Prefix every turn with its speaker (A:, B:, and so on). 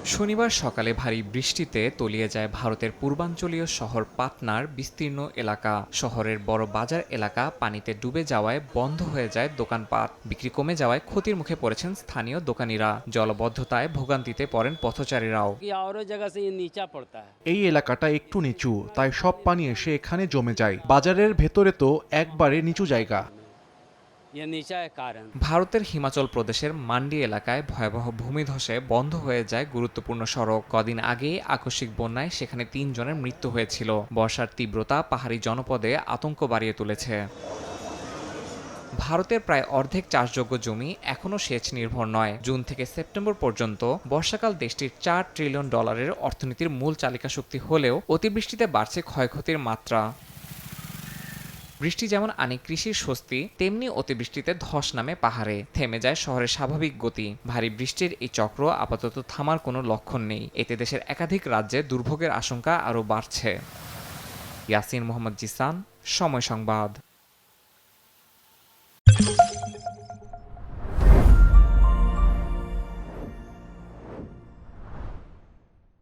A: শনিবার সকালে ভারী বৃষ্টিতে তলিয়ে যায় ভারতের পূর্বাঞ্চলীয় শহর পাটনার বিস্তীর্ণ এলাকা। শহরের বড় বাজার এলাকা পানিতে ডুবে যাওয়ায় বন্ধ হয়ে যায় দোকানপাট। বিক্রি কমে যাওয়ায় ক্ষতির মুখে পড়েছেন স্থানীয় দোকানিরা। জলবদ্ধতায় ভোগান্তিতে পড়েন পথচারীরাও।
B: এই এলাকাটা একটু নিচু, তাই সব পানি এসে এখানে জমে যায়। বাজারের ভেতরে তো একবারে নিচু জায়গা।
A: ভারতের হিমাচল প্রদেশের মান্ডি এলাকায় ভয়াবহ ভূমিধসে বন্ধ হয়ে যায় গুরুত্বপূর্ণ সড়ক। কদিন আগেই আকস্মিক বন্যায় সেখানে ৩ জনের মৃত্যু হয়েছিল। বর্ষার তীব্রতা পাহাড়ি জনপদে আতঙ্ক বাড়িয়ে তুলেছে। ভারতের প্রায় অর্ধেক চাষযোগ্য জমি এখনও সেচ নির্ভর নয়। জুন থেকে সেপ্টেম্বর পর্যন্ত বর্ষাকাল দেশটির $4 ট্রিলিয়ন অর্থনীতির মূল চালিকা শক্তি হলেও অতিবৃষ্টিতে বাড়ছে ক্ষয়ক্ষতির মাত্রা। বৃষ্টি যেমন আনে কৃষির স্বস্তি, তেমনি অতিবৃষ্টিতে ধস নামে পাহাড়ে, থেমে যায় শহরের স্বাভাবিক গতি। ভারী বৃষ্টির এই চক্র আপাতত থামার কোনো লক্ষণ নেই। এতে দেশের একাধিক রাজ্যে দুর্ভোগের আশঙ্কা আরও বাড়ছে। ইয়াসিন মোহাম্মদ জিসান, সময় সংবাদ।